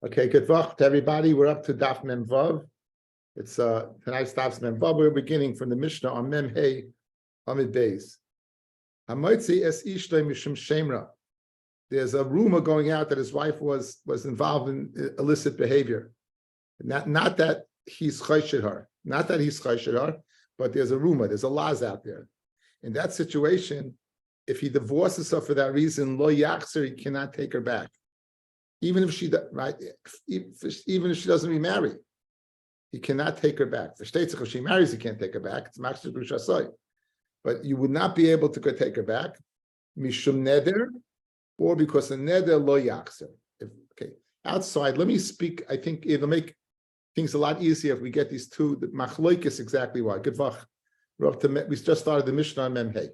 Okay, good luck to everybody. We're up to Daf Mem Vav. It's tonight's Daf Mem Vav. We're beginning from the Mishnah on Mem Hey Amid Beis. Hamoitzi es ishtay mishum shemra. There's a rumor going out that his wife was involved in illicit behavior. Not that he's chayshid her, but there's a rumor. There's a laws out there. In that situation, if he divorces her for that reason, lo yachzer, he cannot take her back. Even if she doesn't remarry, he cannot take her back. The states if she marries, he can't take her back. It's maximum grushasai. But you would not be able to go take her back, mishum neder, or because the neder lo yachzer. Okay, outside. Let me speak. I think it'll make things a lot easier if we get these two. The machloikis exactly why. Good vach. We just started the Mishnah on Mem Hey.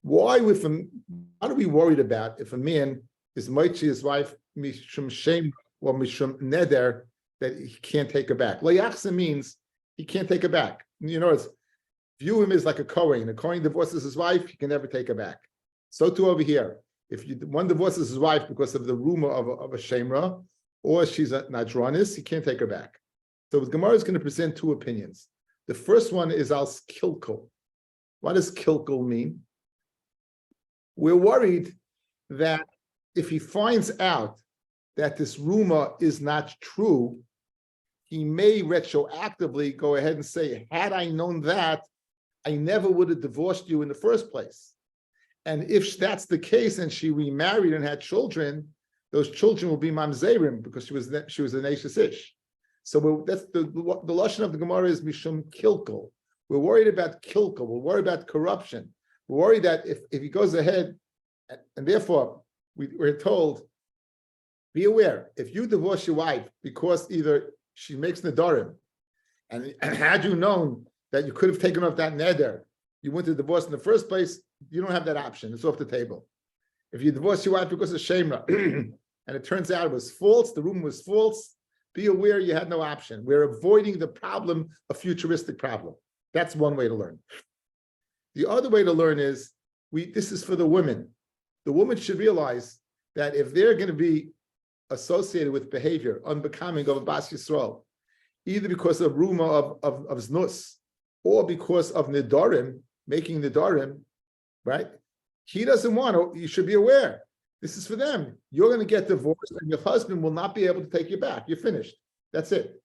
What are we worried about if a man is moichi his wife mishum shame or mishum neder that he can't take her back? Lo yachzer means he can't take her back. You know, view him as like a Kohen. A Kohen divorces his wife, he can never take her back. So too over here. If one divorces his wife because of the rumor of a shemra, or she's a nadronis, he can't take her back. So the Gemara is going to present two opinions. The first one is al kilkul. What does kilkul mean? We're worried that if he finds out that this rumor is not true, he may retroactively go ahead and say, had I known that, I never would have divorced you in the first place. And if that's the case and she remarried and had children, those children will be mamzerim because she was a Neishas Ish. So that's the lashon of the Gemara is mishum kilkul. We're worried about kilkul. We're worried about corruption. We're worried that if he goes ahead, and therefore we're told, be aware, if you divorce your wife because either she makes nedarim, and had you known that you could have taken off that neder, you went to divorce in the first place, you don't have that option. It's off the table. If you divorce your wife because of shemra, and it turns out it was false, the rumor was false, be aware you had no option. We're avoiding the problem, a futuristic problem. That's one way to learn. The other way to learn is, this is for the women. The woman should realize that if they're going to be associated with behavior unbecoming of a Bas Yisrael, either because of rumor of znus, or because of nidarim, making nidarim, right? He doesn't want to, you should be aware. This is for them. You're going to get divorced and your husband will not be able to take you back. You're finished. That's it.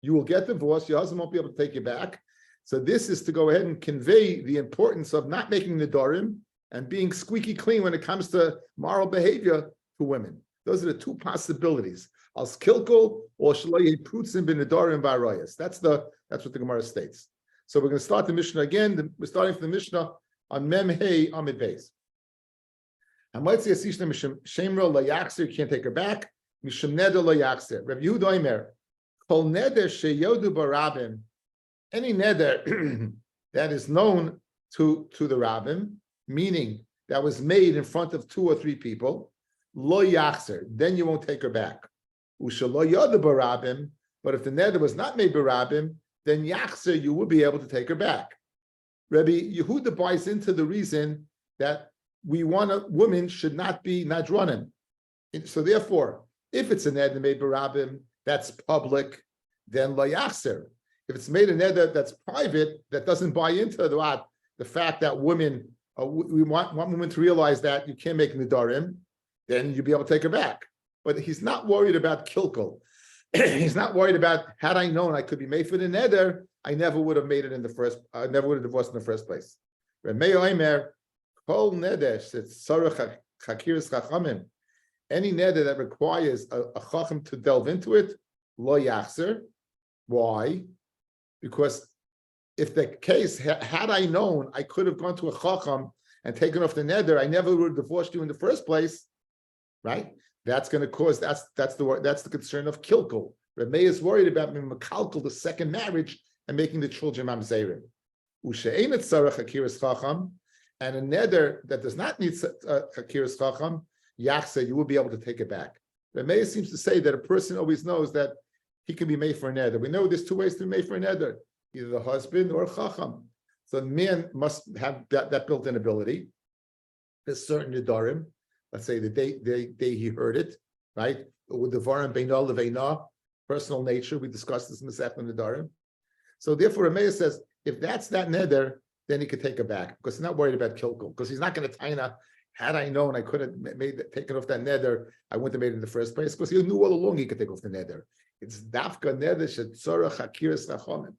You will get divorced. Your husband won't be able to take you back. So this is to go ahead and convey the importance of not making nidarim and being squeaky clean when it comes to moral behavior to women. Those are the two possibilities. As kilkul or shloye prutzim bin nidarim v'arayas. That's what the Gemara states. So we're going to start the Mishnah again. We're starting from the Mishnah on Mem Hey Amid Beis. Hamoitzi es ishtay mishum shemra lo yachzer, you can't take her back. Mishum neder lo yachzer. Rabbi Yehuda Omer, kol neder sheyodu barabim, any neder that is known to the rabbim, meaning that was made in front of 2 or 3 people, lo yachzer, then you won't take her back. Usha lo yodu barabim, but if the neder was not made barabim, then yachzer, you would be able to take her back. Rabbi Yehuda buys into the reason that we want a woman should not be nadronim. So therefore, if it's a neder made barabim, that's public, then lo yachzer. If it's made a neder that's private, that doesn't buy into the fact that women, we want women to realize that you can't make nedarim, then you'll be able to take her back. But he's not worried about kilkul. He's not worried about, had I known I could be made for the neder, I never would have made it I never would have divorced in the first place. Any neder that requires a chacham to delve into it, lo yachzer. Why? Because if the case, had I known I could have gone to a chacham and taken off the neder, I never would have divorced you in the first place, right? That's going to cause, that's the concern of kilkul. Rabbi is worried about makalkul, the second marriage, and making the children mamzerim. U'she'emet tzarech hakiras chacham, and a neder that does not need hakiras chacham, yachse, you will be able to take it back. Rabbi seems to say that a person always knows that he can be made for a neder. We know there's 2 ways to be made for a neder, either the husband or a chacham. So the man must have that built-in ability. There's certain nedarim. Let's say the day he heard it, right? With the Varim Beino Leveina, personal nature. We discussed this in the Sefton Nedarim. So therefore, Rameh says, if that's that neder, then he could take it back because he's not worried about kilkul. Because he's not going to taina. Had I known I could have taken off that neder, I wouldn't have made it in the first place. Because he knew all along he could take off the neder. It's dafka neder shetzorach hakiras rachomim.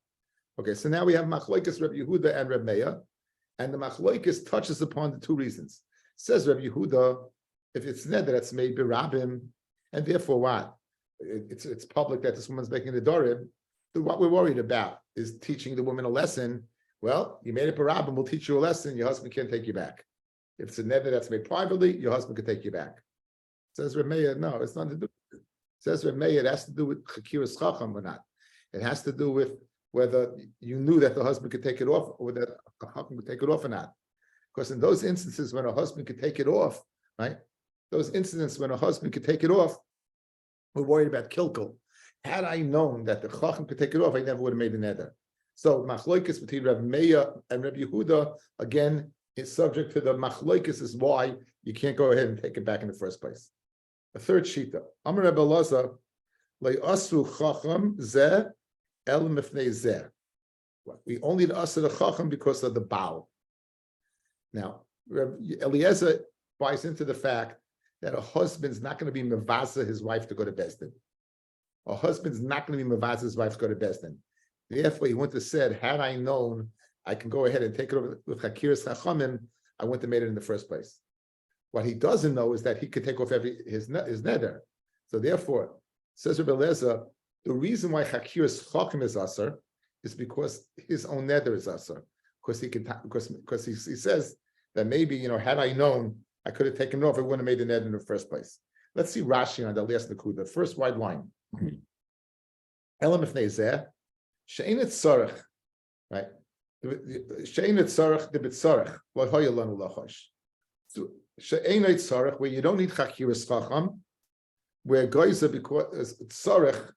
Okay, so now we have Machlokes Rabbi Yehuda and Rabbi Meir, and the Machlokes touches upon the two reasons. Says Rabbi Yehuda, if it's neder, that's made birabim, and therefore what? It's public that this woman's making the dorim. What we're worried about is teaching the woman a lesson. Well, you made it birabim, we'll teach you a lesson. Your husband can't take you back. If it's a neder that's made privately, your husband can take you back. Says Rabbi Meir, no, it's nothing to do with it. Says Rabbi Meir, it has to do with chakiras chacham or not. It has to do with whether you knew that the husband could take it off or that the husband could take it off or not. Because in those instances when a husband could take it off, right? Those incidents when a husband could take it off, we're worried about kilkul. Had I known that the chacham could take it off, I never would have made a neder. So machlokes between Rabbi Meir and Rabbi Yehuda, again, is subject to the machlokes is why you can't go ahead and take it back in the first place. A third shita. Amar Rebbe Elazar, le'asru chacham zeh el mifnei zeh. We only asr the chacham because of the bow. Now, Eliezer buys into the fact that a husband's not going to be mevasa his wife to go to Bezdin. A husband's not going to be mevasa his wife to go to Bezdin. Therefore, he wouldn't have said, had I known I can go ahead and take it over with Hakiras Chachamim, I wouldn't have made it in the first place. What he doesn't know is that he could take off his neder. So therefore, says Rebbe Eliezer, the reason why Hakiras Chacham is asar is because his own neder is asar. Because he says that maybe, had I known, I could have taken it off, I wouldn't have made the neder in the first place. Let's see Rashi on the last Nakuda, first wide line. Elam ifnei zeh, she'ein et tzarech, right? She'ein et tzarech debit tzarech, lo hoya lanu lachosh. She'ein et tzarech, where you don't need chakiras chacham, where goyza because tzarech,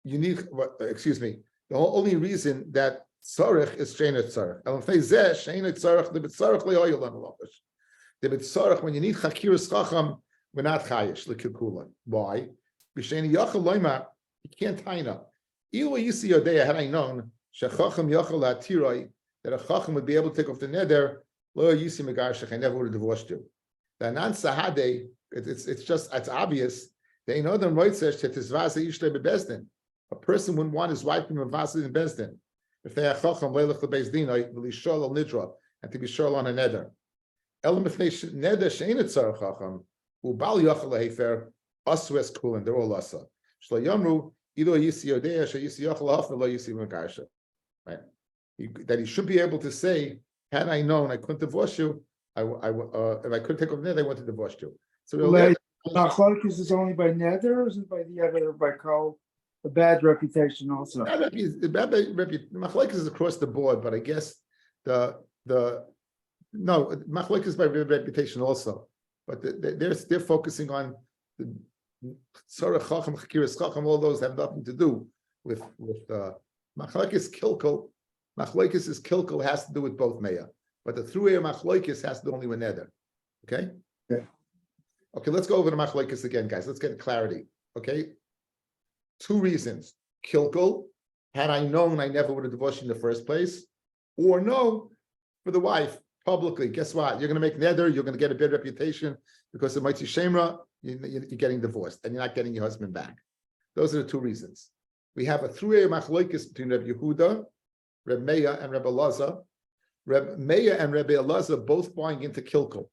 you need. The only reason that tzarech is she'ein et tzarech. Elam ifnei zeh, she'ein et tzarech debit tzarech, lo hoya lanu lachosh. Debit tzarech, when you need chakiras chacham, we're not chayish lekilkula. Why? B'sheini yachal loymar, you can't taina. Ilu yisi yodeya, had I known shechacham yachal latiroi, that a chacham would be able to take off the neder, lo yisi megarshech, I never would have divorced you. The anan sahade, it's obvious. They know them right says that his vasa ishtay bebezdin. A person wouldn't want his wife to be vasa in bezdin. If they are chacham leilach lebezdin, lishol al nidra, and to be shol on a neder. Elam ifnei neder she'ein etzar chacham. Ubal yachal lehefer aswes kulan. They're all asa. Shlo yamru ido yisi yodea she yisi yachal hafna lo yisi mekarsha. Right. That he should be able to say, had I known I couldn't divorce you, if I could take off neder, I want to divorce you. So Machlokes is only by neder, or is it by the other by kol? A bad reputation also. Machlokes is across the board, but I guess no machlokes is by reputation also. But they're focusing on the Tzarech Chacham, Chakiras Chacham, all those have nothing to do with Machlokes Kilkul. Machlokes is Kilkul has to do with both Meya. But the throughway of Machlokes has to do only with Neder. Okay? Yeah. Okay, let's go over to Machlokes again, guys. Let's get clarity. Okay? Two reasons. Kilkul, had I known I never would have divorced you in the first place. Or no, for the wife. Publicly, guess what? You're going to make neder. You're going to get a bad reputation because of mighty shemra. You're getting divorced, and you're not getting your husband back. Those are the two reasons. We have a throughway machlokes between Rabbi Yehuda, Rabbi Meir, and Rabbi Elazar. Rabbi Meir and Rabbi Elazar both buying into kilkul.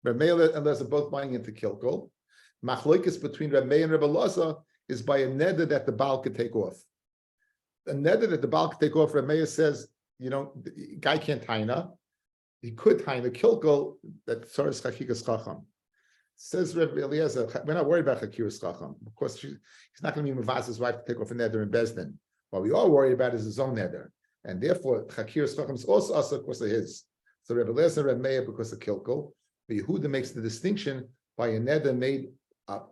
Rabbi Meir and Elazar both buying into kilkul. Machlokes between Rabbi Meir and Rabbi Elazar is by a neder that the Baal could take off. A neder that the Baal could take off. Rabbi Meir says, the guy can't taina. He could tie the kilkul that Tzaras Chakiras Chacham. Says Rabbi Eliezer, we're not worried about Chakiras Chacham. Of course, he's not going to be Mavasa's wife to take off a neder in Bezdin. What we are worried about is his own neder. And therefore, Chakiras Chacham is also us because of his. So Rabbi Eliezer and Rabbi Meir because of kilkul. The Yehuda makes the distinction by a neder made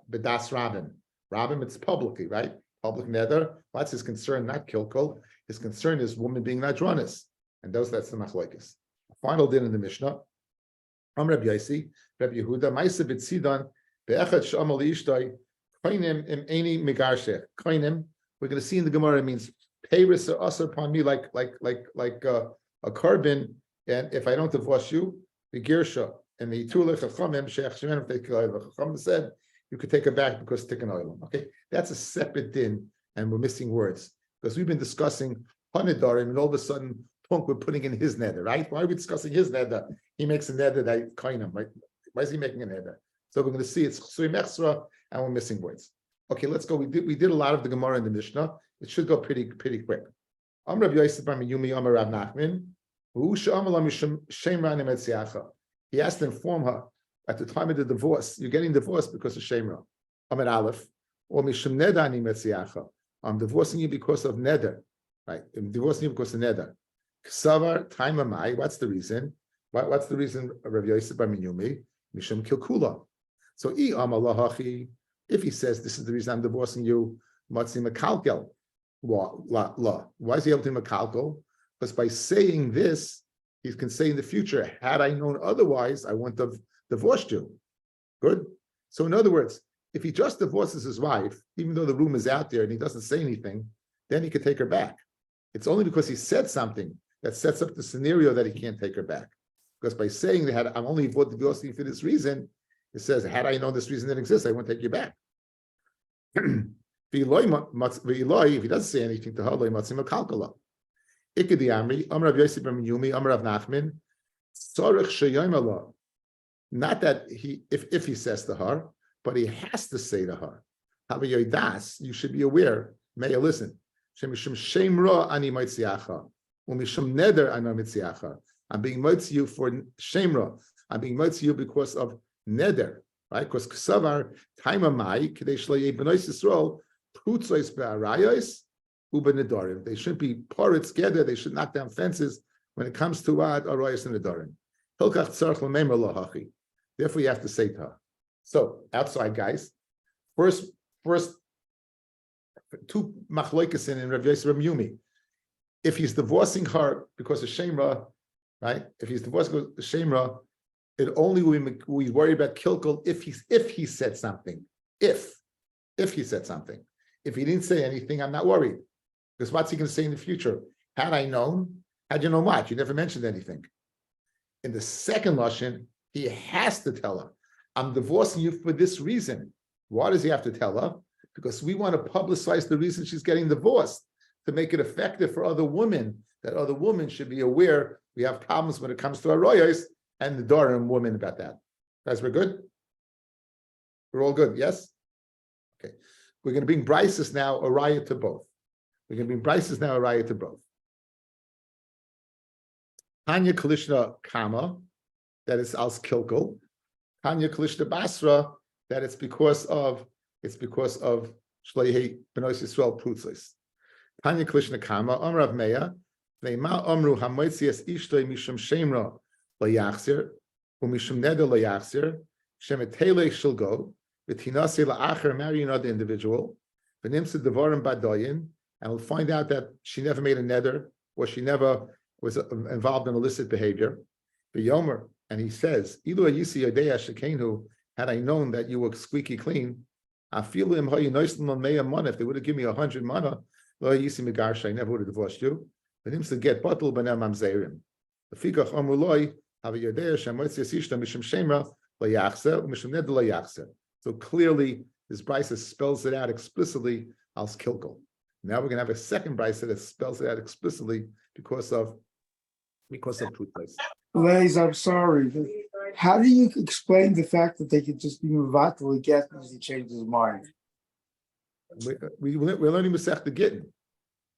bedas Rabin. Rabin, it's publicly, right? Public neder. That's his concern, not kilkul. His concern is woman being nadronis. And that's the machlokes. Final din in the Mishnah. Rabbi Yaisi, Rabbi Yehuda, Ma'aseh b'tzidan be'echad she'amal ishtai Koinim im any megarshech. Koinim, we're going to see in the Gemara, it means payris are also upon me like a carbon, and if I don't divorce you, the girsha and the tulech chachamim sheikh shemen if they chachamim said you could take it back because tikkun olam. Okay, that's a separate din, and we're missing words because we've been discussing hanidarim, and all of a sudden, we're putting in his nether, right? Why are we discussing his nether? He makes a nether that koinim, right? Why is he making a nether? So we're going to see it's chsui mechsra, and we're missing words. Okay, let's go. We did a lot of the Gemara and the Mishnah. It should go pretty quick. Amar Rabbi Yosef bar Miyumi, Amar Rav Nachman. He has to inform her at the time of the divorce. You're getting divorced because of shemra. Amar Aleph, or mishum neder ani metziacha. I'm divorcing you because of neder, right? I'm divorcing you because of neder. Ksavar time amai. What's the reason? What's the reason? Rabbi Yosef bar Miyumi, mishum kilkula. So if he says this is the reason I'm divorcing you, matzi mekalkel. Why is he able to mekalkel? Because by saying this, he can say in the future, had I known otherwise, I wouldn't have divorced you. Good. So in other words, if he just divorces his wife, even though the room is out there and he doesn't say anything, then he could take her back. It's only because he said something that sets up the scenario that he can't take her back. Because by saying that I'm only divorcing you for this reason, it says, had I known this reason that exists, I won't take you back. If he doesn't say anything to her, Ikedi Amri, Amr Rav Yosef bar Miyumi, Amr Rav Nachman, Tzarich sheyom Allah. Not that if he says to her, but he has to say to her, Havayodas, you should be aware, may you listen. Shemishum shemra ani moitziacha, umishum neder ani moitziacha. I'm being moitzi you for shemra. I'm being moitzi you because of neder, right? Because ksavar taimamai k'dei shlo yebenois Yisrael prutzos be'arayos. They shouldn't be porrid together. They should knock down fences when it comes to arayos and nedarim. Therefore, you have to say to her. So, outside guys, first two machloikas in Rav Yosef bar Miyumi. If he's divorcing her because of shemra, right? If he's divorcing because of shemra, it only we worry about kilkel if he said something. If he said something. If he didn't say anything, I'm not worried. Because what's he going to say in the future? Had I known, had you known what? You never mentioned anything. In the second lashon, he has to tell her, I'm divorcing you for this reason. Why does he have to tell her? Because we want to publicize the reason she's getting divorced, to make it effective for other women, that other women should be aware we have problems when it comes to arroyos and the Durham women about that. Guys, we're good? We're all good, yes? Okay. We're going to bring Bryces now, a riot to both. We're going to bring Bryces now, a riot to both. Tanya Kalishna Kama, that is als Kilkel. Tanya Kalishna Basra, that it's because of Shleihi Benois Yisrael Prutzlis. Tanya Kalishna Kama, Amrav Meya, Veima Amru Hamoitzias Ishtoi Mishum Shemra Layachsir, Umishum Neder Layachsir, Shemetele Shilgo, Vitinase La'acher, marry another individual, Venimsa Devarim Badoyin, and we'll find out that she never made a neder, or she never was involved in illicit behavior. The Yomer, and he says, Ilu Ayisi Yodea Shekenu, had I known that you were squeaky clean, I feel him how you nice mana. If they would have given me 100 mana, Lo Ayisi Megarsha, I never would have divorced you. But him to get bottle banam mamzerim. The fikach amuloi have a yodea shemotzi asishta mishum shemra layachse umishum ned layachse. So clearly, this brisa spells it out explicitly als kilkel. Now we're going to have a second brisa that spells it out explicitly because of truth place. Les, I'm sorry. How do you explain the fact that they could just be mevatel get because he changed his mind? We're learning Masech Gitin.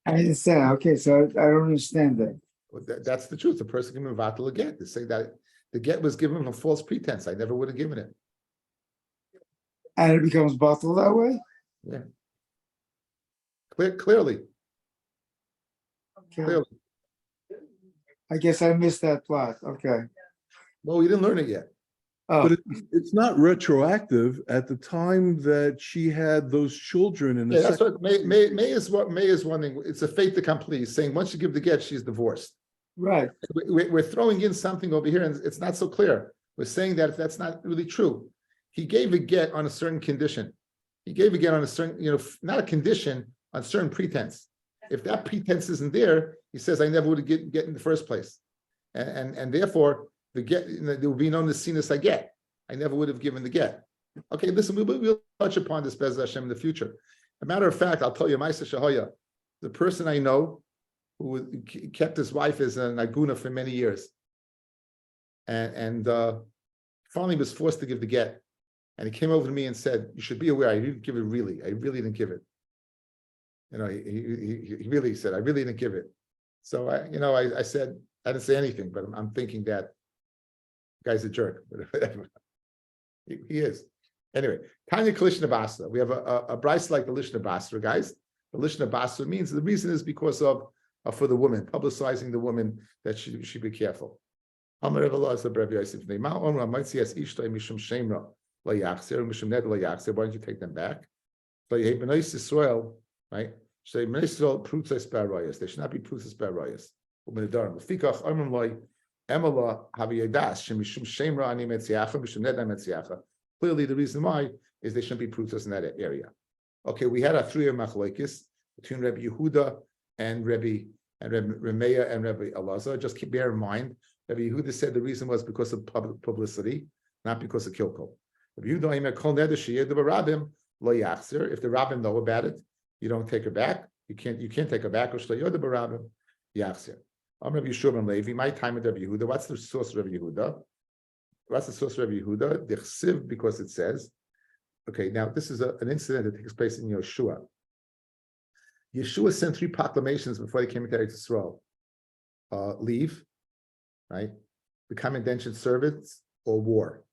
I understand. Okay, so I don't understand that. That's the truth. The person can mevatel a get. They say that the get was given for false pretense. I never would have given it. And it becomes batel that way? Yeah. Clearly. Okay. Clearly. I guess I missed that plot. Okay. Well, we didn't learn it yet. Oh. But it's not retroactive at the time that she had those children. In the that's what May is one thing. It's a fait accompli, saying once you give the get, she's divorced. Right. We're throwing in something over here, and it's not so clear. We're saying that that's not really true. He gave a get on a certain condition. He gave a get on a certain, not a condition, on certain pretense. If that pretense isn't there, he says, I never would have get in the first place. And therefore, the get, there would be no nesinus I get. I never would have given the get. Okay, listen, we'll touch upon this Bez Hashem in the future. A matter of fact, I'll tell you, Maisa Shahoya, the person I know who kept his wife as an aguna for many years, and finally was forced to give the get, and he came over to me and said, "You should be aware, I didn't give it really. I really didn't give it." He really said, "I really didn't give it." So I said, I didn't say anything, but I'm thinking that the guy's a jerk. He is. Anyway, Tanya Kalishna Basra. We have a bryce like the Lishna Basra, guys. The Lishna Basra means the reason is because of for the woman, publicizing the woman that she should be careful. Why don't you take them back? Israel, right? They should not be prutzes barayas. Clearly, the reason why is they shouldn't be prutzes in that area. Okay, we had a 3-year machlokes between Rabbi Yehuda and Rabbi Remeya and Rabbi Elazar. Just bear in mind, Rabbi Yehuda said the reason was because of publicity, not because of kilkul. Rabbi Yehuda kol neder sheyed b'rabim lo yachzir. If the rabbim know about it, you don't take her back. You can't take her back. Or sheyed b'rabim yachzir. I'm Rabbi Yeshua ben Levi. My time with Rabbi Yehuda. What's the source of Rabbi Yehuda? What's the source of Rabbi Yehuda? Dichsiv, because it says. Okay, now this is an incident that takes place in Yeshua. Yeshua sent 3 proclamations before they came into Eretz Yisrael. Leave, right? Become indentured servants or war.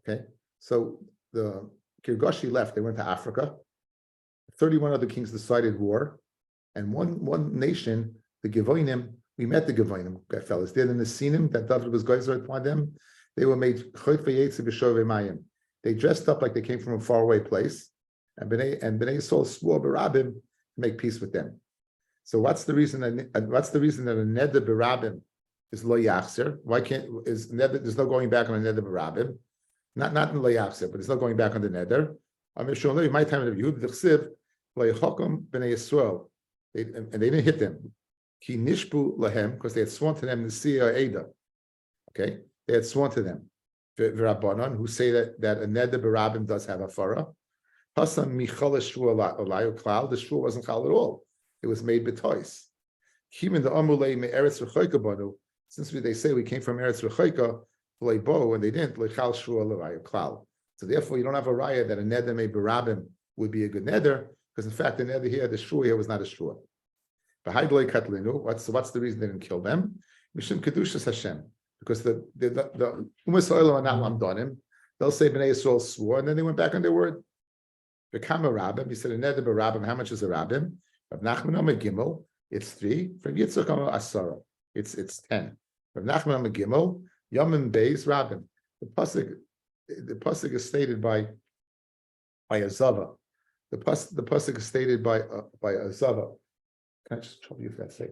Okay, so the Kirgoshi left. They went to Africa. 31 other kings decided war, and one nation, the Gevonim. We met the Gevonim, fellas. They're the Nesinim that David was geyser upon them. They were made chayt v'yetzi b'shovei mayim. They dressed up like they came from a faraway place, and Bnei Yisrael swore b'rabim to make peace with them. So what's the reason that a neder b'rabim is lo yachzer? Why is neder? There's no going back on a neder b'rabim, not in lo yachzer, but there's no going back on the neder. I'm sure my time of Yehud d'chsiv lo yichokom Bnei Yisrael, and they didn't hit them. Ki nishbu lahem, because they had sworn to them the Sia Eda. Okay, they had sworn to them. V'Rabbanon, who say that a neder b'rabim does have a farah. Hasam michal shvu alayu klal. The shvu wasn't klal at all. It was made b'tois. Kimin the amulei me'eretz rechoika banu. Since they say we came from eretz rechoika, v'leibo, and they didn't lechal shvu alayu klal. So therefore, you don't have a raya that a neder made b'rabim would be a good neder, because in fact the neder here, the shvu here was not a shvu. V'haidlei katlinu. What's the reason they didn't kill them? Mishum kedushas Hashem. Because the Umas Oilam are not lamdonim. They'll say Bnei Yisrael swore, and then they went back on their word. Become a rabbim. He said a neder b'rabbim. How much is a rabbim? Rav Nachman Amar Gimel, it's 3. From Yitzchak Amar Asara, it's 10. Rav Nachman Amar Gimel, Yomim Beis Rabbim. The pasuk is stated by a zava. The pasuk is stated by a zava. Can I just trouble you for that sake?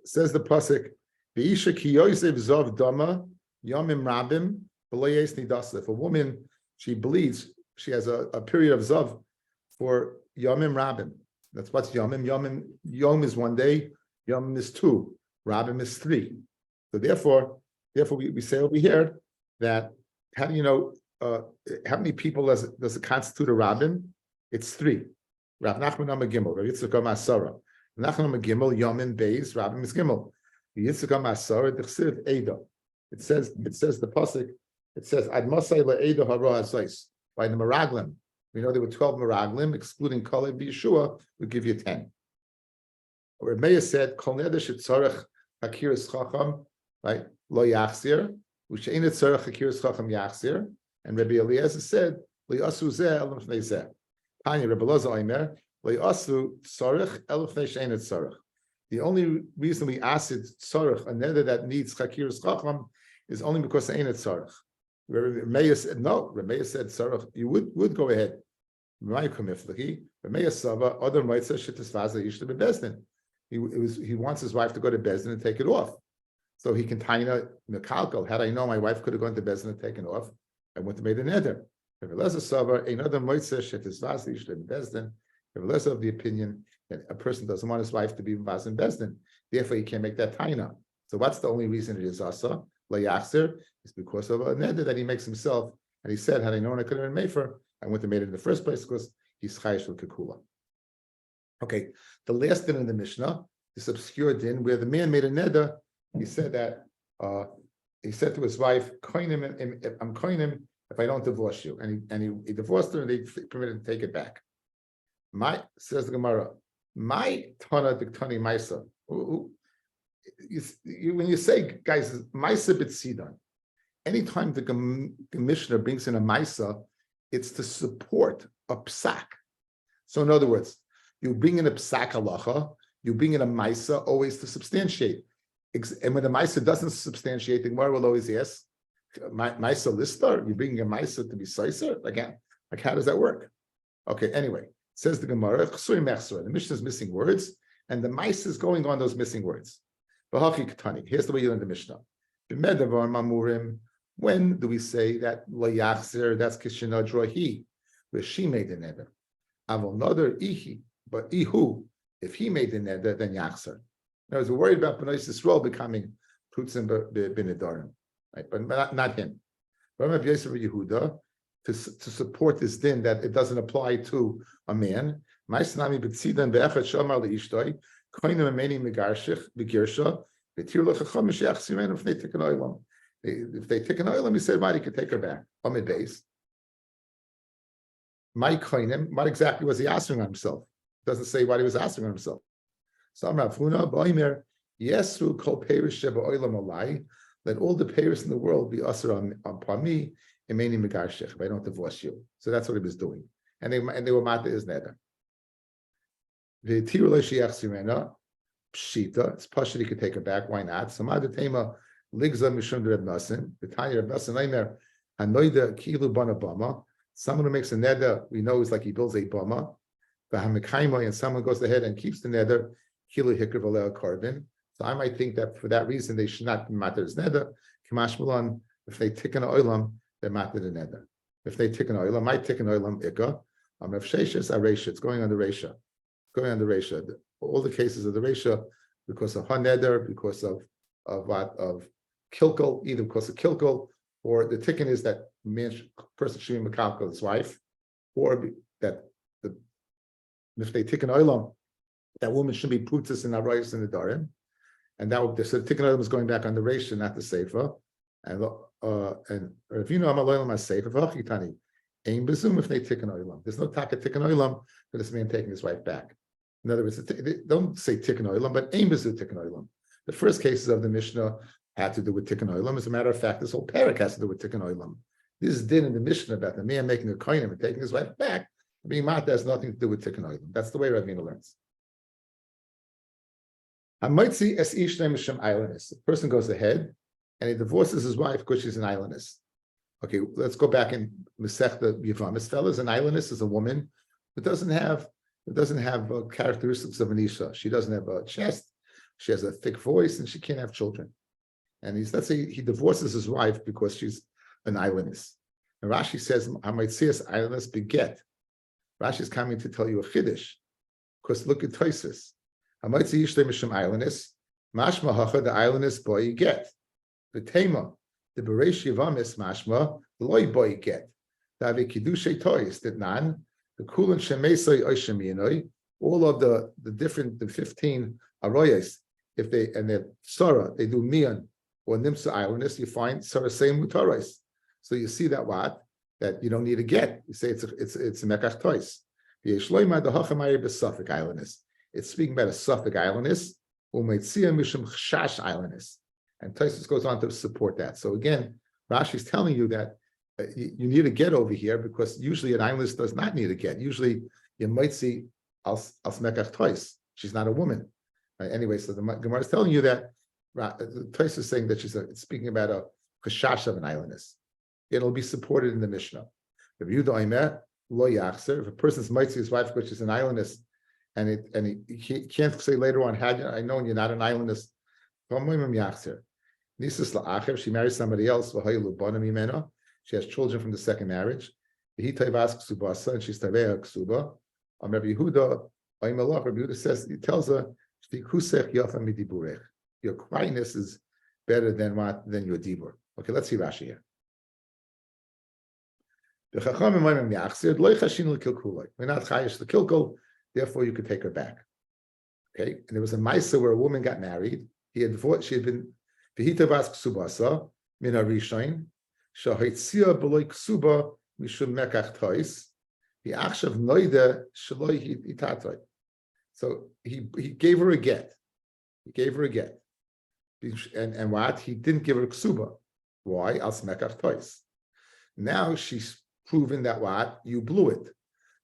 Says the pasuk, "V'isha ki Yosef zav dama yomim rabim v'loyes nidasa." If a woman she bleeds, she has a period of zav for yomim rabim. That's what's yomim. Yom is 1 day. Yom is 2. Rabim is 3. So therefore we say over here that how do you know how many people does it constitute a rabim? It's 3. Rav Nachman Amar Gimel, Rav Yitzchak Amar Asara. Nachman Gimel Yomim Beis Rabbim is Gimel. Yitzchak Masar Dechsiv Eda. It says the pasuk. It says Ad Masay LaEda Hara Azais. By the Meraglim, we know there were 12 Meraglim, excluding Kalev Yeshua, would give you 10. Where Meir said Kol Neder Shetzarech Hakiras Chacham, right? Lo Yachzir, Ushein Tzarech Hakiras Chacham Yachzir, and Rabbi Eliezer said Lo Yasu Zeh Elam Fnei Zeh. Tanya Rabbi Elazar Omer. The only reason we asked tzarech, a neder that needs chakiras chacham, is only because ain't it tzarech. Remeya said no. Remeya said tzarech. You would go ahead. He wants his wife to go to Bezdin and take it off. So he can taina mekalkal. Had I known my wife could have gone to Bezdin and taken off, I wouldn't have made a neder. Another moitze shetisvas ishtem Bezdin. Less of the opinion that a person doesn't want his wife to be vas in Bezdin. Therefore, he can't make that taina. So what's the only reason it is asa layachzer? It's because of a neder that he makes himself. And he said, had I known I could have been mefer, I wouldn't have made it in the first place because he's chayish l'kekula. Okay, the last din in the Mishnah, this obscure din where the man made a neder. He said that he said to his wife, I'm koinim if I don't divorce you. And he divorced her and they permitted him to take it back. Says the Gemara, my tana diktani maisa. When you say, guys, maisa b'tzidan, anytime the Mishnah brings in a maisa, it's to support a psak. So in other words, you bring in a psak halacha, you bring in a maisa always to substantiate. And when the Maisa doesn't substantiate, the Gemara will always ask, Maisa listar, you're bringing a Maisa to be Saiser? Again, like how does that work? Okay, anyway, says the Gemara, the Mishnah is missing words, and the Maisa is going on those missing words. Here's the way you learn the Mishnah. When do we say that La Yachzer, that's Kishina Drohi, where she made the neder? Avol Nodar Ihi, but Ihu, if he made the neder, then Yachzer. I was worried about Bnei Yisrael becoming Prutzim B'Nedarim, right? But not him. Rabbi Yosef Yehuda to support this din that it doesn't apply to a man. Ma'asnami b'tzidan be'echad shamar le'ishtoi koinem ameni megarshich begirsha v'tir lechacham mishach simen if they take an oilam. If they take an oilam, he said, "He could take her back." Amid base. My koinem, what exactly was he asking on himself? Doesn't say what he was asking on himself. Some Rav Huna Boimer, Yesru Kol Perish Sheba Oilam Alai, let all the Paris in the world be usher upon me, Emeni Megarshech, if I don't divorce you. So that's what he was doing. And they were mata is neder. The Tiru Leshiach Sirena, Pshita, it's Pasha, he could take her back, why not? Samad Tema Ligza Mishum Reb Nasin, the Tanya Reb Nasin Aimer, Hanoida Kilu Bana Bama, someone who makes a neder, we know is like he builds a Bama, and someone goes ahead and keeps the neder. Kilo hikr v'leo korban. So I might think that for that reason they should not be matter as neder. Kamash Malon, if they tick an oilam, they're matter the neder. If they tick an oilam, might tick an oilam ikka. Rav Sheshes aresha. It's going on the resha. Going on the resha. All the cases of the resha because of haneder, because of kilkel, either because of kilkel, or the tikkun is that person should be mekalkel his wife, or that if they tick an oilam, that woman should be putus in arayos in the darim, and that would so the tikkun oilam is going back on the resha, not the seifa, and if you know I'm a loyal my seifa v'achitani, aim bezum if they tick an oilam. There's no taka tikkun oilam for this man taking his wife back. In other words, they don't say tikkun oilam, but aim bezum tikkun oilam. The first cases of the Mishnah had to do with tikkun oilam. As a matter of fact, this whole parak has to do with tikkun oilam. This din in the Mishnah about the man making a koinim and taking his wife back, being mata has nothing to do with tikkun oilam. That's the way Ravina learns. I might see as ish Shem islandess. The person goes ahead and he divorces his wife because she's an islandess. Okay, let's go back in Masechta Yevamis. Fellas, an islandess is a woman who doesn't have characteristics of an isha. She doesn't have a chest. She has a thick voice, and she can't have children. And let's say he divorces his wife because she's an islandess. And Rashi says, I might see as islandess beget. Rashi is coming to tell you a chiddush, because look at Tosis. I might see Yishle Mishum islandess. Mashma hacha the islandess boy you get. The tema the bereish yivamis mashma the loy boy you get. The ave kiddushay tois that nan the kulan shemesay oishem yinoi. All of the 15 aroyas, if they and they're Sarah, they do mian or nimsa islandess, you find Sarah same mutarais. So you see that that you don't need a get. You say it's a mekach tois. The yeshloima the hachamari besuffolk islandess. It's speaking about a Suffolk islandess, Umeitzia Mishum Chash islandess. And Taisus goes on to support that. So again, Rashi is telling you that you need a get over here because usually an islandess does not need a get. Usually you might see Al-Smekach Tois. She's not a woman. Right? Anyway, so the Gemara is telling you that Taisus is saying that it's speaking about a Chash of an islandess. It'll be supported in the Mishnah. If you do Aimer, lo yachzer. If a person's might see his wife because she's an islandess, and he can't say later on, had I known you're not an islandess, yachzer. Nisus la'acher, she marries somebody else. She has children from the second marriage. He asks ksubasa, and she's tavea ksuba. Rabbi Yehuda, Rabbi Yehuda says, he tells her, your quietness is better than your dibur. Okay, let's see Rashi here. We're not chayish the kilkul, therefore you could take her back. Okay, and there was a ma'isa where a woman got married. She had been v'hitavas ksubasa min harishain shahitzia b'loy ksuba mishum mekach tois v'achshav noida shaloi itatoi. So he gave her a get. He gave her a get, and what he didn't give her ksuba. Why? Al smekach tois. Now she's proven that what you blew it.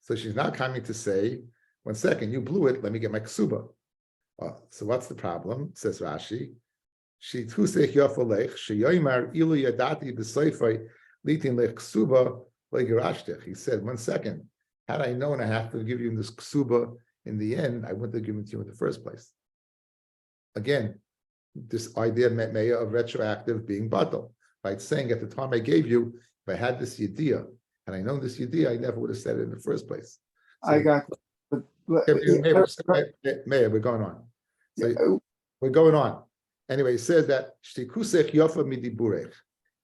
So she's now coming to say, 1 second, you blew it. Let me get my ksuba. So what's the problem? Says Rashi. She tusech yofolech sheyoymar ilu yadati b'soifay litin lech ksuba le'gerashtech. He said, 1 second. Had I known I have to give you this ksuba in the end, I wouldn't have given it to you in the first place. Again, this idea of retroactive being batal. By saying at the time I gave you, if I had this idea and I know this idea, I never would have said it in the first place. So, I got. Meir, we're going on. So we're going on. Anyway, he said that he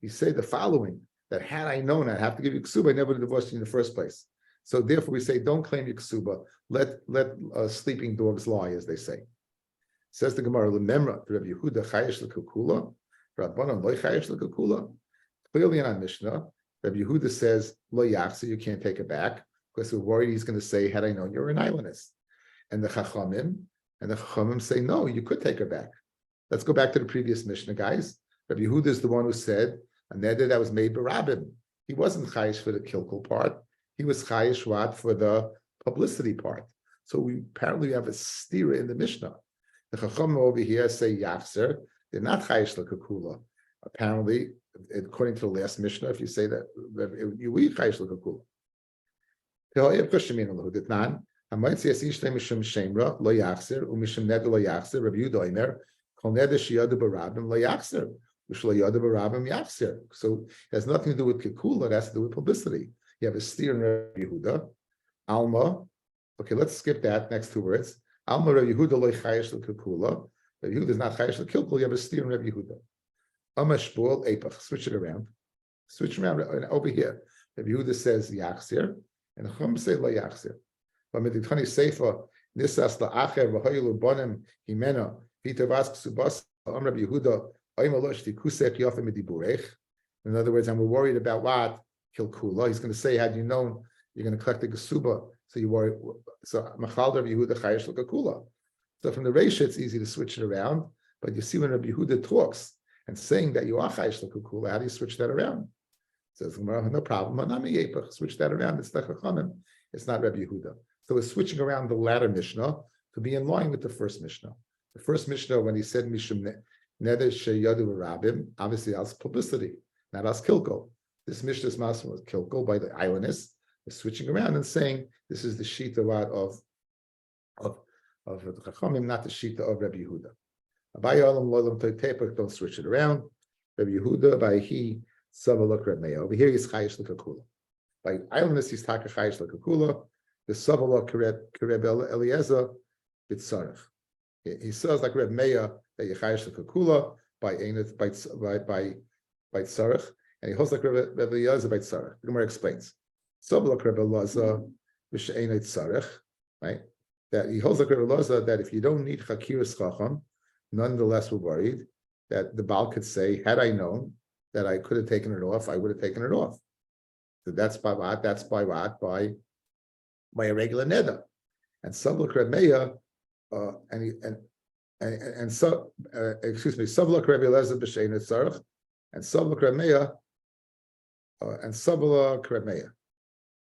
said the following: that had I known I have to give you ksuba, I never would have divorced you in the first place. So therefore, we say don't claim your ksuba. Let sleeping dogs lie, as they say. Says the Gemara, "Lememra Rabbi Yehuda chayesh lekukula, Rabbanan lo chayesh lekukula." Clearly in our Mishnah, Rabbi Yehuda says lo yachzer, you can't take it back because we're worried he's going to say, "Had I known you're an islandess," and the Chachamim say, "No, you could take her back." Let's go back to the previous Mishnah, guys. Rabbi Yehuda is the one who said a neder that was made by Rabbim. He wasn't chayish for the kilkul part. He was chayish for the publicity part. So we apparently have a stira in the Mishnah. The Chachamim over here say yachzer. They're not chayish l'kakula. Apparently, according to the last Mishnah, if you say that, you will chayish l'kakula. Rabbi Yehuda so it has nothing to do with kikula, it has to do with publicity. You have a steer in Rabbi Yehuda. Alma. Okay, let's skip that next 2 words. Alma Rabbi Yehuda lo chayesh l'kikula. Rabbi Yehuda is not chayesh l'kilkul. You have a steer in Rabbi Yehuda. Amashbul epach. Switch it around. Switch around over here. Rabbi Yehuda says yachzir, and Chum say lo yachzir. But Meditani Seifa nisas la'acher v'hoyelu bonim himena. In other words, I'm worried about what? Kilkula. He's going to say, had you known, you're going to collect the gesuba. So you worry. So Machal Rabbi Yehuda chayesh l'kakula. So from the Reisha, it's easy to switch it around. But you see when Rabbi Yehuda talks and saying that you are chayesh l'kakula, how do you switch that around? Says no problem. Switch that around. It's the Chachamim. It's not Rabbi Yehuda. So we're switching around the latter Mishnah to be in line with the first Mishnah. The first Mishnah, when he said Mishum Neder Sheyadu Rabim, obviously as publicity, not as kilkul. This Mishnah's master was kilkul by the islandess. They're switching around and saying this is the shita of the Chachamim, not the shita of Rabbi Yehuda. Don't switch it around. Rabbi Yehuda by he Savalok Reb Meir. Over here he's chayesh l'kakula. By islandess he's taka chayesh l'kakula. The Savalok Reb Eliezer b'tzarech. He says like Reb Meir that you chayesh l'kakula by tzarech, and he holds like Reb Eliezer by tzarech. The Gemara explains. Savalok Reb Eliezer b'she'enei tzarech, right? That he holds like Reb Eliezer that if you don't need chakiras chacham, nonetheless we're worried that the Baal could say, had I known that I could have taken it off, I would have taken it off. So that's by what? That's by what? By a regular neder. And Savalok Reb Meir, Savlok Rabbi Eliezer b'shein tzarech, and Savlok Reb Meir, and Savlok Reb Meir.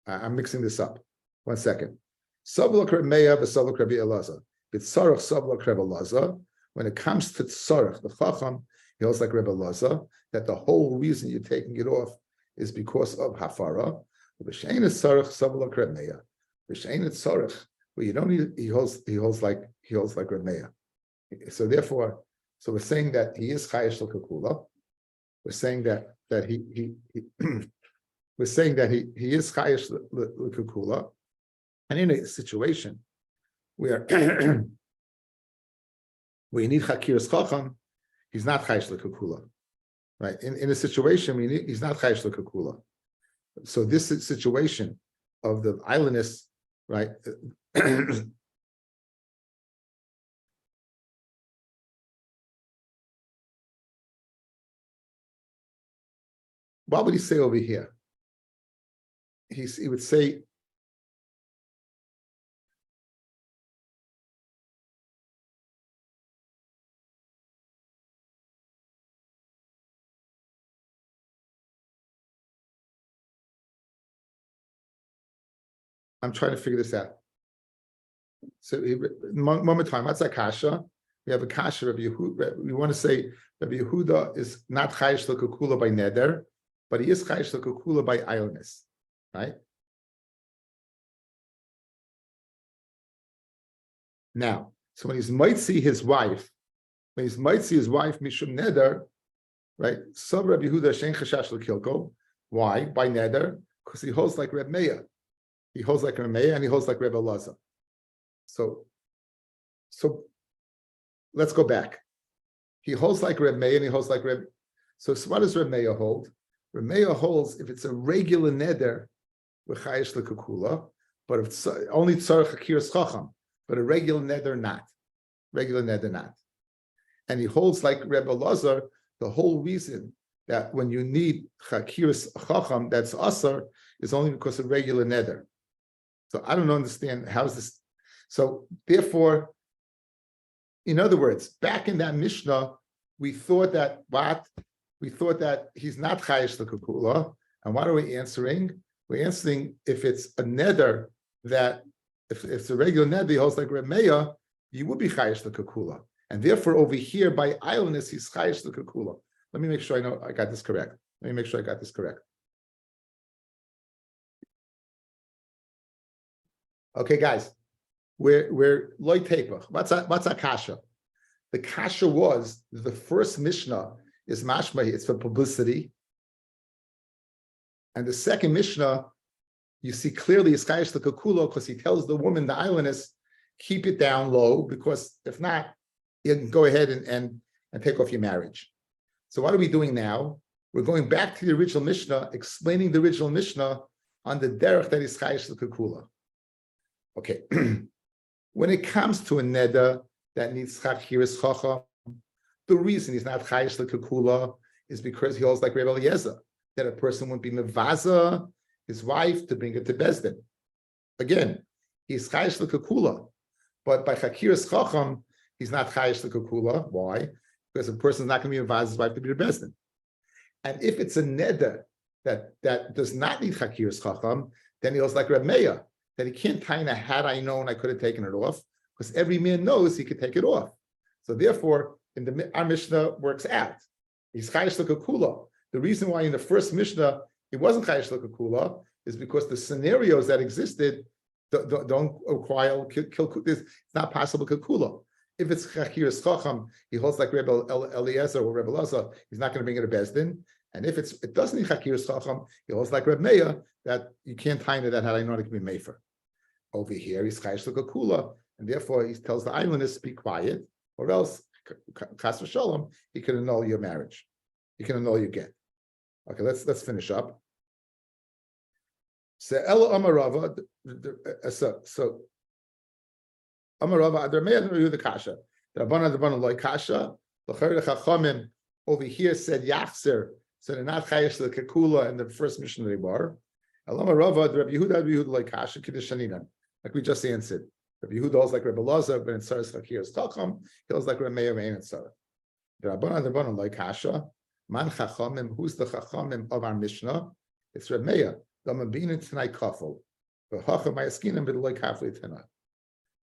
I'm mixing this up. 1 second. Savlok Reb Meir v'Savlok Rabbi Eliezer. B'tzarech Savlok Reb Eliezer. When it comes to tzarech, the Chacham, he holds like Reb Eliezer that the whole reason you're taking it off is because of hafara. V'shein is tzarich sabla Reb Meir. V'shein is tzarich. Well, you don't need. He holds like Reb Meir. So therefore, so we're saying that he is chayish l'kakula. We're saying that he we're saying that he is chayish l'kakula, and in a situation where where you need chakiras chacham, he's not chayish l'kakula, right? In a situation where he's not chayish l'kakula. So this situation of the islandess, right? What would he say over here? He would say, I'm trying to figure this out. So one more time, what's that kasha? We have a kasha, Rabbi Yehuda. We want to say Rabbi Yehuda is not chayish l'kakula by neder, but he is chayish l'kakula by ayonus, right? Now, so when he might see his wife, mishum neder, right? So Rabbi Yehuda shein chashash l'kilko. Why? By neder, because he holds like Reb Meir. He holds like Reb Meir and he holds like Reb Elazar. So let's go back. He holds like Reb Meir and he holds like Reb. So what does Reb Meir hold? Reb Meir holds if it's a regular neder, v'chayish l'kakula, but if it's only tzarech hakiras chacham, but a regular neder not. And he holds like Reb Elazar, the whole reason that when you need hakiras chacham, that's asar, is only because of regular neder. So I don't understand how is this. So therefore, in other words, back in that Mishnah, we thought that he's not chayish l'kakula. And what are we answering? We're answering if it's a neder that if it's a regular neder, he holds like Reb Meir, you would be chayish l'kakula. And therefore, over here by islandness, he's chayish l'kakula. Let me make sure I got this correct. Okay, guys, we're loy tepach. What's a kasha? The kasha was the first Mishnah is mashma. It's for publicity, and the second Mishnah, you see clearly is chayish l'kakula because he tells the woman, the islandess, keep it down low because if not, you can go ahead and take off your marriage. So what are we doing now? We're going back to the original Mishnah, explaining the original Mishnah on the derech that is chayish l'kakula. Okay, when it comes to a neder that needs chakiras chacham, the reason he's not chayish l'kakula is because he holds like Rebbe Eliezer, that a person wouldn't be mevaza his wife to bring her to Bezdin. Again, he's chayish l'kakula, but by chakiras chacham, he's not chayish l'kakula. Why? Because a person is not going to be mevaza his wife to be to Bezdin. And if it's a neder that does not need chakiras chacham, then he holds like Reb Meir, that he can't tie in a had I known I could have taken it off, because every man knows he could take it off. So therefore, our Mishnah works out. He's chayish l'kakula. The reason why in the first Mishnah it wasn't chayish l'kakula is because the scenarios that existed don't require it's not possible kakula. If it's chakiras chacham, he holds like Rebbe Eliezer or Rebbe Elazar, he's not going to bring it to Bezdin. And if it doesn't need chakiras chacham, he holds like Reb Meir that you can't tie into that had I known it can be mefer. Over here, he's chayish l'kakula, and therefore he tells the islandess, be quiet, or else, chas v'shalom, he can annul your marriage. He can annul your get. Okay, let's finish up. So Ella Amarava, so Amarava, there may have been the kasha. The Rabbanan loy kasha. The Chachamim over here said yachzer, so they're not chayish l'kakula in the first missionary bar. Amarava, the Rabbi Yehuda loy kasha kiddushaninam. Like we just answered, Rabbi Yehuda holds like Rebbe Elazar, but in Saras Chakiras Tacham, he holds like Reb Meir Ve'ein and Sarah. The Rabbanan like Kasha, Man Chachamim, who's the Chachamim of our Mishnah? It's Reb Meir. Damabinin Tanai Kafel. The Chacham Mayaskinim b'Loi Kafli Tanai.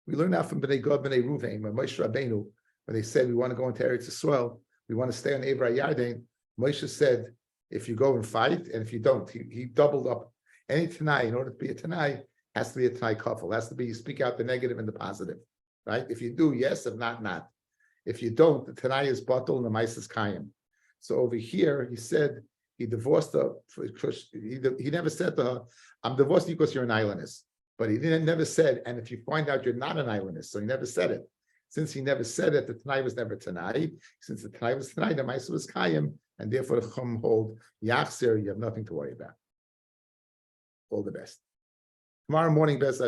We learn that from Bnei Gad, Bnei Ruvain, when Moshe Rabbeinu, when they said we want to go into Eretz Yisrael, we want to stay on Eivra Yarden. Moshe said, if you go and fight, and if you don't, he doubled up. Any Tanai, in order to be a Tanai, has to be a Tanai kafel. Has to be, you speak out the negative and the positive, right? If you do, yes. If not, not. If you don't, the Tanai is batul and the mice is kayim. So over here, he said he divorced her. He never said to her, I'm divorcing you because you're an islandess. But he never said, and if you find out you're not an islandess, so he never said it. Since he never said it, the Tanai was never Tanai. Since the Tanai was Tanai, the mice was kayim, and therefore the Chum hold Yachzer, you have nothing to worry about. All the best. Tomorrow morning, Bez